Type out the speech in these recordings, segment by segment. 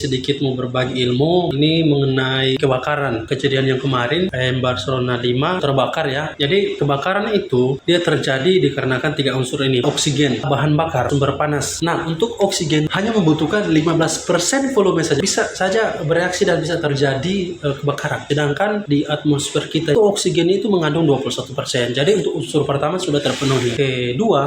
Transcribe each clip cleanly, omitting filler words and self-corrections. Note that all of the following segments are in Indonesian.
Sedikit mau berbagi ilmu ini mengenai kebakaran. Kejadian yang kemarin KM Barcelona 5 terbakar ya. Jadi kebakaran itu dia terjadi dikarenakan 3 unsur ini. Oksigen, bahan bakar, sumber panas. Nah, untuk oksigen hanya membutuhkan 15% volume saja. Bisa saja bereaksi dan bisa terjadi kebakaran. Sedangkan di atmosfer kita itu oksigen itu mengandung 21%. Jadi untuk unsur pertama sudah terpenuhi.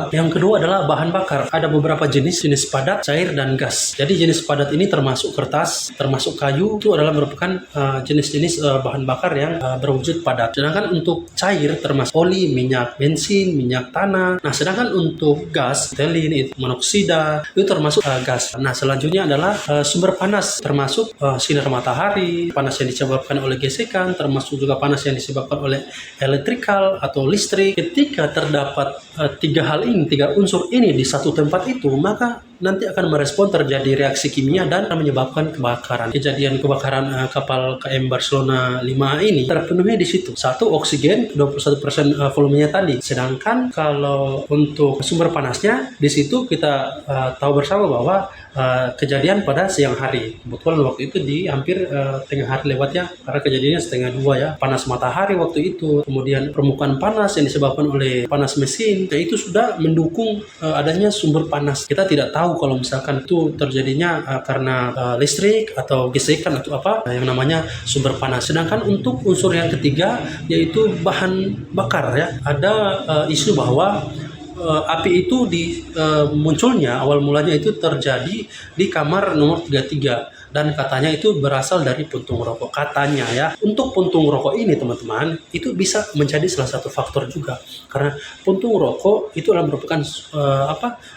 Yang kedua adalah bahan bakar. Ada beberapa jenis padat, cair, dan gas. Jadi jenis padat ini termasuk kertas, termasuk kayu, itu adalah merupakan jenis-jenis bahan bakar yang berwujud padat. Sedangkan untuk cair termasuk oli, minyak bensin, minyak tanah. Nah, sedangkan untuk gas, ethylene, monoksida, itu termasuk gas. Nah, selanjutnya adalah sumber panas, termasuk sinar matahari, panas yang disebabkan oleh gesekan, termasuk juga panas yang disebabkan oleh elektrikal atau listrik. Ketika terdapat tiga unsur ini di satu tempat itu, maka nanti akan merespon terjadi reaksi kimia dan menyebabkan kebakaran. Kejadian kebakaran kapal KM Barcelona 5 ini terpenuhi di situ. Satu, oksigen 21% volumenya tadi. Sedangkan kalau untuk sumber panasnya di situ kita tahu bersama bahwa kejadian pada siang hari. Kebetulan waktu itu di hampir tengah hari lewat ya, karena kejadiannya 1:30 ya. Panas matahari waktu itu, kemudian permukaan panas yang disebabkan oleh panas mesin, itu sudah mendukung adanya sumber panas. Kita tidak tahu kalau misalkan itu terjadinya karena listrik atau gesekan atau apa yang namanya sumber panas. Sedangkan untuk unsur yang ketiga yaitu bahan bakar ya, ada isu bahwa api itu munculnya awal mulanya itu terjadi di kamar nomor 33 dan katanya itu berasal dari puntung rokok katanya ya. Untuk puntung rokok ini teman-teman itu bisa menjadi salah satu faktor juga karena puntung rokok itu adalah merupakan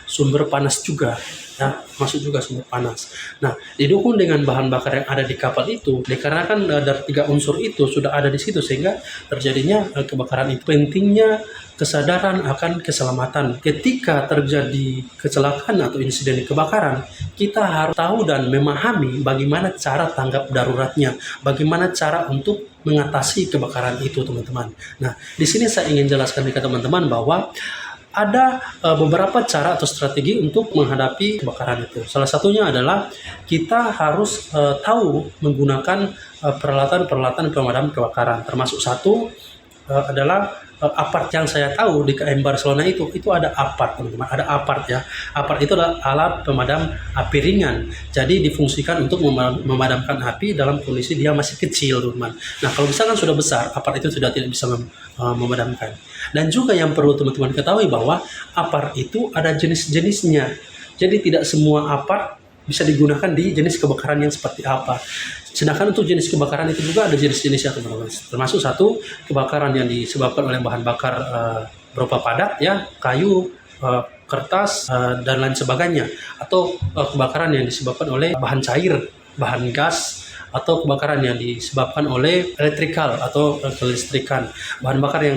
sumber panas juga ya, masuk juga sumber panas. Nah, didukung dengan bahan bakar yang ada di kapal itu dikarenakan dari 3 unsur itu sudah ada di situ sehingga terjadinya kebakaran itu. Pentingnya kesadaran akan keselamatan. Ketika terjadi kecelakaan atau insiden kebakaran, kita harus tahu dan memahami bagaimana cara tanggap daruratnya, bagaimana cara untuk mengatasi kebakaran itu, teman-teman. Nah, di sini saya ingin jelaskan ke teman-teman bahwa ada beberapa cara atau strategi untuk menghadapi kebakaran itu. Salah satunya adalah kita harus tahu menggunakan peralatan-peralatan pemadam kebakaran. Termasuk satu adalah apart. Yang saya tahu di KM Barcelona itu ada apart, teman-teman. Ada apart ya. Apart itu adalah alat pemadam api ringan. Jadi difungsikan untuk memadamkan api dalam kondisi dia masih kecil, teman-teman. Nah, kalau misalkan sudah besar, apart itu sudah tidak bisa memadamkan. Dan juga yang perlu teman-teman ketahui bahwa apart itu ada jenis-jenisnya. Jadi tidak semua apart bisa digunakan di jenis kebakaran yang seperti apa. Sedangkan untuk jenis kebakaran itu juga ada jenis-jenisnya, teman-teman. Termasuk satu, kebakaran yang disebabkan oleh bahan bakar berupa padat ya, kayu, kertas, dan lain sebagainya. Atau kebakaran yang disebabkan oleh bahan cair, bahan gas, atau kebakaran yang disebabkan oleh elektrikal atau kelistrikan. Bahan bakar yang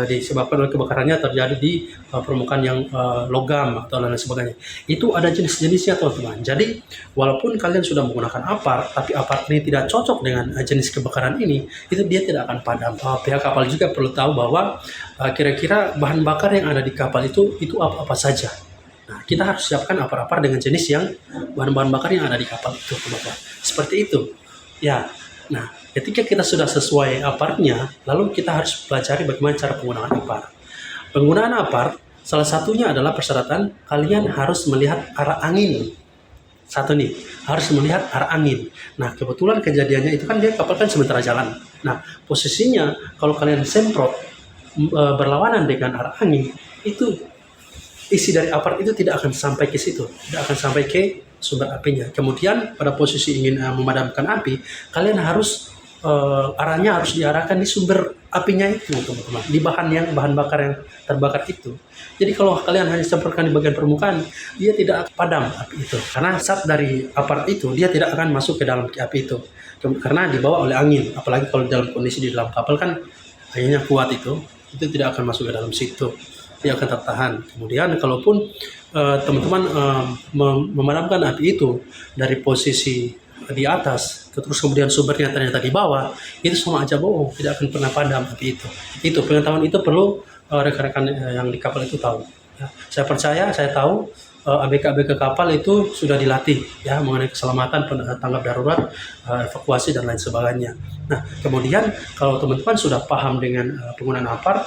disebabkan oleh kebakarannya terjadi di permukaan yang logam atau lain sebagainya. Itu ada jenis-jenisnya, teman-teman. Jadi walaupun kalian sudah menggunakan apart, tapi apart ini tidak cocok dengan jenis kebakaran ini, itu dia tidak akan padam. Pihak kapal juga perlu tahu bahwa kira-kira bahan bakar yang ada di kapal itu apa saja. Nah, kita harus siapkan apar-apar dengan jenis yang bahan-bahan bakar yang ada di kapal itu, teman-teman. Seperti itu. Ya, nah ketika kita sudah sesuai apartnya, lalu kita harus pelajari bagaimana cara penggunaan apart. Penggunaan apart, salah satunya adalah persyaratan kalian harus melihat arah angin. Satu nih, harus melihat arah angin. Nah, kebetulan kejadiannya itu kan dia kapal kan sementara jalan. Nah, posisinya kalau kalian semprot berlawanan dengan arah angin, itu isi dari apart itu tidak akan sampai ke situ, tidak akan sampai ke sumber apinya. Kemudian pada posisi ingin memadamkan api, kalian harus arahnya harus diarahkan di sumber apinya itu, teman-teman, di bahan bakar yang terbakar itu. Jadi kalau kalian hanya semprotkan di bagian permukaan, dia tidak akan padam api itu, karena zat dari apart itu dia tidak akan masuk ke dalam api itu, karena dibawa oleh angin. Apalagi kalau dalam kondisi di dalam kapal kan anginnya kuat, itu tidak akan masuk ke dalam situ, dia akan tertahan. Kemudian kalaupun teman-teman memadamkan api itu dari posisi di atas, terus kemudian sumbernya ternyata di bawah, itu sama aja bohong, tidak akan pernah padam api itu. Itu pengetahuan itu perlu rekan-rekan yang di kapal itu tahu. Ya, saya percaya, saya tahu ABK-ABK kapal itu sudah dilatih ya mengenai keselamatan tanggap darurat, evakuasi dan lain sebagainya. Nah, kemudian kalau teman-teman sudah paham dengan penggunaan APAR,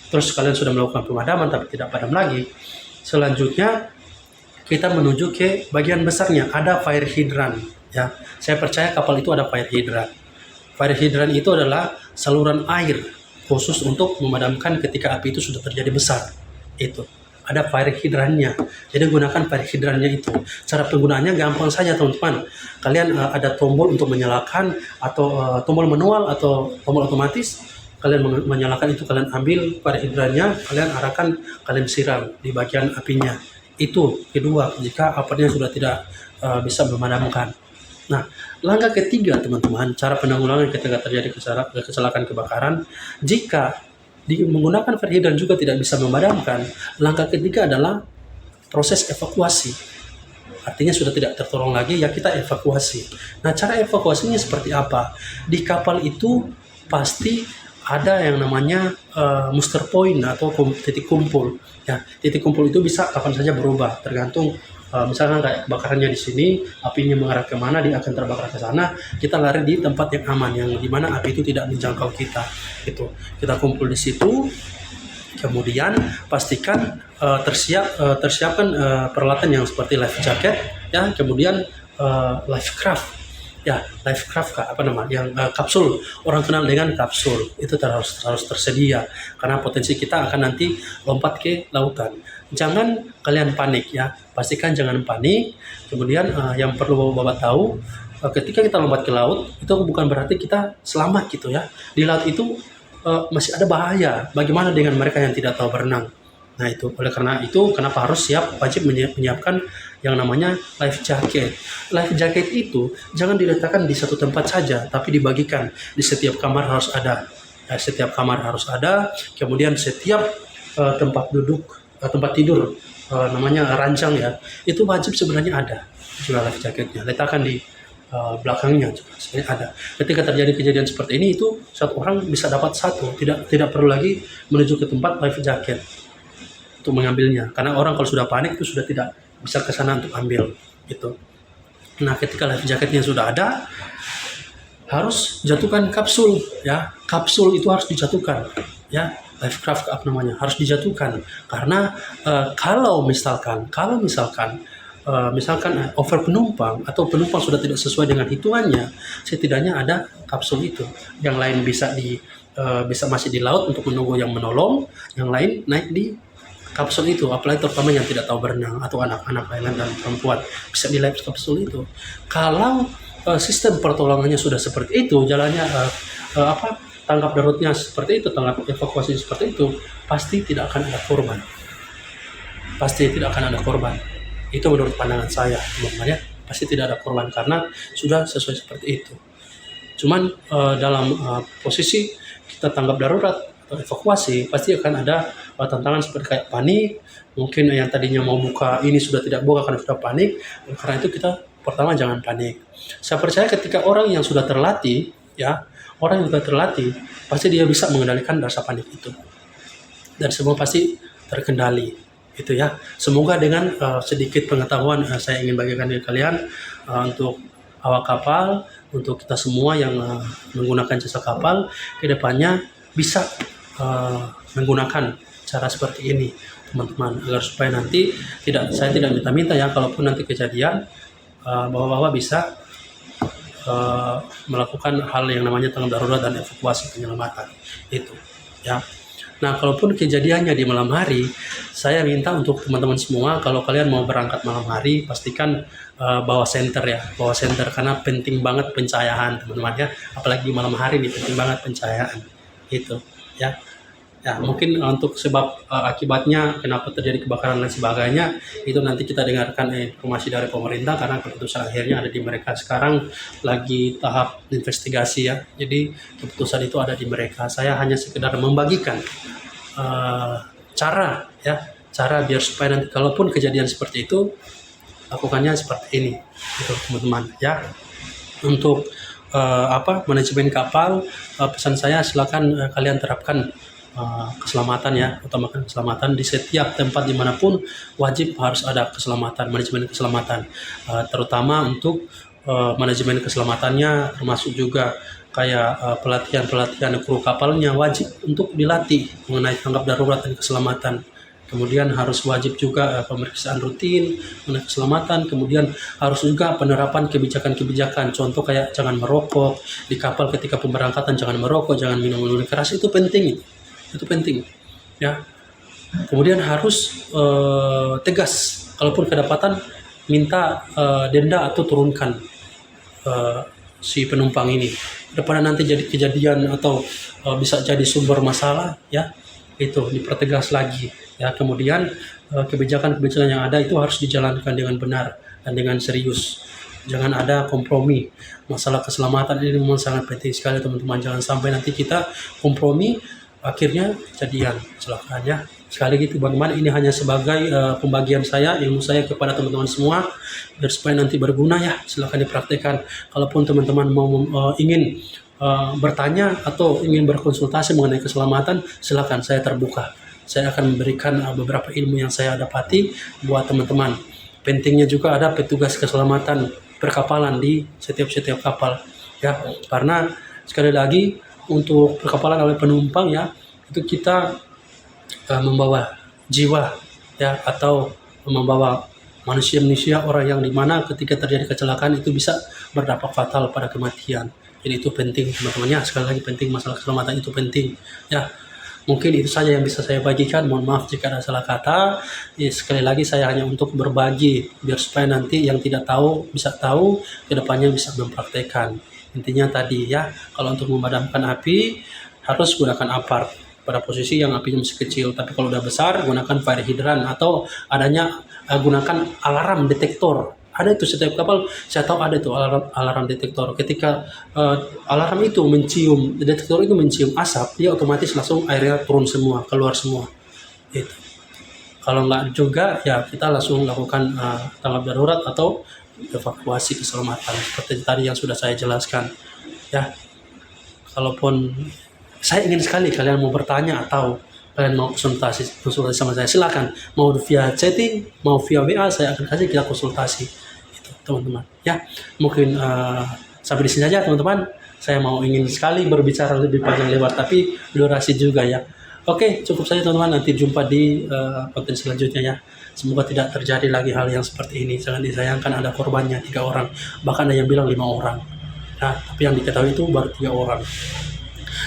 terus kalian sudah melakukan pemadaman tapi tidak padam lagi, selanjutnya kita menuju ke bagian besarnya, ada fire hydrant ya. Saya percaya kapal itu ada fire hydrant. Fire hydrant itu adalah saluran air khusus untuk memadamkan ketika api itu sudah terjadi besar. Itu ada fire hydrantnya. Jadi gunakan fire hydrantnya itu. Cara penggunaannya gampang saja teman-teman. Kalian ada tombol untuk menyalakan atau tombol manual atau tombol otomatis. Kalian menyalakan itu, kalian ambil fire hydrantnya, kalian arahkan, kalian siram di bagian apinya. Itu kedua jika apinya sudah tidak bisa memadamkan. Nah, langkah ketiga teman-teman, cara penanggulangan ketika terjadi kecelakaan kebakaran, jika menggunakan fire hydrant juga tidak bisa memadamkan, langkah ketiga adalah proses evakuasi. Artinya sudah tidak tertolong lagi, ya kita evakuasi. Nah, cara evakuasinya seperti apa? Di kapal itu pasti ada yang namanya muster point atau titik kumpul. Ya, titik kumpul itu bisa kapan saja berubah, tergantung misalkan kayak kebakarannya di sini, apinya mengarah kemana, dia akan terbakar ke sana. Kita lari di tempat yang aman, yang dimana api itu tidak menjangkau kita. Itu kita kumpul di situ. Kemudian pastikan tersiapkan peralatan yang seperti life jacket, ya. Kemudian life craft. Ya, life craft apa namanya, yang kapsul, orang kenal dengan kapsul, itu harus tersedia karena potensi kita akan nanti lompat ke lautan. Jangan kalian panik ya, pastikan jangan panik. Kemudian yang perlu Bapak tahu, ketika kita lompat ke laut itu bukan berarti kita selamat gitu ya. Di laut itu masih ada bahaya. Bagaimana dengan mereka yang tidak tahu berenang? Nah, itu oleh karena itu kenapa harus wajib menyiapkan yang namanya life jacket. Life jacket itu jangan diletakkan di satu tempat saja, tapi dibagikan di setiap kamar harus ada. Setiap kamar harus ada. Kemudian setiap tempat tidur, namanya ranjang ya, itu wajib sebenarnya ada juga life jacketnya. Letakkan di belakangnya juga sebenarnya ada. Ketika terjadi kejadian seperti ini, itu satu orang bisa dapat satu, tidak perlu lagi menuju ke tempat life jacket untuk mengambilnya, karena orang kalau sudah panik itu sudah tidak bisa ke sana untuk ambil gitu. Nah, ketika life jacketnya sudah ada, harus jatuhkan kapsul ya. Kapsul itu harus dijatuhkan ya. Life craft apa namanya harus dijatuhkan, karena kalau misalkan over penumpang atau penumpang sudah tidak sesuai dengan hitungannya, setidaknya ada kapsul itu. Yang lain bisa masih di laut untuk menunggu yang menolong, yang lain naik di kapsul itu, apalagi terutama yang tidak tahu berenang atau anak-anak lain dan perempuan bisa di life kapsul itu. Kalau sistem pertolongannya sudah seperti itu, jalannya tanggap daruratnya seperti itu, tanggap evakuasi seperti itu, pasti tidak akan ada korban. Pasti tidak akan ada korban. Itu menurut pandangan saya, teman-teman ya. Pasti tidak ada korban karena sudah sesuai seperti itu. Cuman dalam posisi kita tanggap darurat atau evakuasi, pasti akan ada tantangan seperti kayak panik. Mungkin yang tadinya mau buka ini sudah tidak buka karena sudah panik. Karena itu kita pertama jangan panik. Saya percaya ketika orang yang sudah terlatih, pasti dia bisa mengendalikan rasa panik itu. Dan semua pasti terkendali. Itu ya. Semoga dengan sedikit pengetahuan saya ingin bagikan dengan kalian untuk awak kapal, untuk kita semua yang menggunakan jasa kapal, kedepannya bisa menggunakan cara seperti ini, teman-teman, agar supaya nanti saya tidak minta-minta ya, kalaupun nanti kejadian bapak-bapak bisa melakukan hal yang namanya tanggap darurat dan evakuasi penyelamatan itu ya. Nah, kalaupun kejadiannya di malam hari, saya minta untuk teman-teman semua, kalau kalian mau berangkat malam hari, pastikan bawa senter karena penting banget pencahayaan, teman-teman ya. Apalagi di malam hari ini penting banget pencahayaan itu ya. Ya, mungkin untuk sebab akibatnya kenapa terjadi kebakaran dan sebagainya, itu nanti kita dengarkan informasi dari pemerintah, karena keputusan akhirnya ada di mereka. Sekarang lagi tahap investigasi ya, jadi keputusan itu ada di mereka. Saya hanya sekedar membagikan cara biar supaya nanti kalaupun kejadian seperti itu, lakukannya seperti ini gitu, teman-teman ya. Untuk manajemen kapal, pesan saya silakan kalian terapkan keselamatan ya, utamakan keselamatan di setiap tempat dimanapun wajib harus ada keselamatan, manajemen keselamatan, terutama untuk manajemen keselamatannya termasuk juga kayak pelatihan-pelatihan kru kapalnya wajib untuk dilatih mengenai tanggap darurat dan keselamatan. Kemudian harus wajib juga pemeriksaan rutin mengenai keselamatan. Kemudian harus juga penerapan kebijakan-kebijakan. Contoh kayak jangan merokok di kapal ketika pemberangkatan, jangan merokok, jangan minum minuman keras, itu penting. Itu penting. Ya. Kemudian harus tegas. Kalaupun kedapatan minta denda atau turunkan si penumpang ini. Daripada nanti jadi kejadian atau bisa jadi sumber masalah, ya itu dipertegas lagi. Ya, kemudian kebijakan-kebijakan yang ada itu harus dijalankan dengan benar dan dengan serius. Jangan ada kompromi. Masalah keselamatan ini memang sangat penting sekali teman-teman. Jangan sampai nanti kita kompromi akhirnya kejadian kecelakaan ya. Sekali lagi teman-teman, ini hanya sebagai pembagian saya, ilmu saya kepada teman-teman semua biar supaya nanti berguna ya. Silakan dipraktekkan. Kalaupun teman-teman mau ingin bertanya atau ingin berkonsultasi mengenai keselamatan, silakan, saya terbuka. Saya akan memberikan beberapa ilmu yang saya dapati buat teman-teman. Pentingnya juga ada petugas keselamatan perkapalan di setiap kapal ya. Karena sekali lagi untuk perkapalan oleh penumpang ya, itu kita membawa jiwa ya, atau membawa manusia-manusia orang yang dimana ketika terjadi kecelakaan itu bisa berdampak fatal pada kematian. Jadi itu penting teman-teman ya. Sekali lagi penting, masalah keselamatan itu penting ya. Mungkin itu saja yang bisa saya bagikan. Mohon maaf jika ada salah kata. Ya, sekali lagi saya hanya untuk berbagi biar supaya nanti yang tidak tahu bisa tahu, kedepannya bisa mempraktekkan. Intinya tadi ya, kalau untuk memadamkan api harus gunakan apar pada posisi yang apinya masih kecil. Tapi kalau udah besar gunakan fire hydrant atau adanya gunakan alarm detektor. Ada itu setiap kapal, saya tahu ada itu alarm detektor. Ketika alarm itu mencium, detektor itu mencium asap, dia otomatis langsung airnya turun semua, keluar semua. Itu. Kalau nggak juga, ya kita langsung lakukan tanggap darurat atau evakuasi keselamatan seperti tadi yang sudah saya jelaskan. Ya, kalaupun saya ingin sekali kalian mau bertanya atau kalian mau konsultasi sama saya, silakan. Mau via chatting, mau via WA, saya akan kasih kita konsultasi. Itu teman-teman. Ya, mungkin sampai di sini aja teman-teman. Saya mau ingin sekali berbicara lebih panjang lebar, tapi durasi juga ya. Oke, cukup saja teman-teman. Nanti jumpa di konten selanjutnya ya. Semoga tidak terjadi lagi hal yang seperti ini. Jangan disayangkan ada korbannya 3 orang, bahkan ada yang bilang 5 orang. Nah, tapi yang diketahui itu baru 3 orang.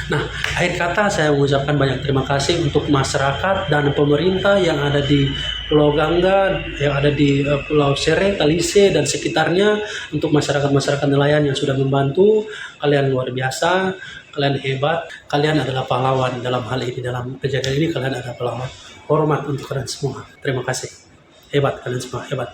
Nah, akhir kata saya mengucapkan banyak terima kasih untuk masyarakat dan pemerintah yang ada di Pulau Gangga, yang ada di Pulau Sere, Talise, dan sekitarnya, untuk masyarakat-masyarakat nelayan yang sudah membantu. Kalian luar biasa, kalian hebat, kalian adalah pahlawan dalam hal ini, dalam kejadian ini kalian adalah pahlawan. Hormat untuk kalian semua. Terima kasih. Hebat kalian semua, hebat.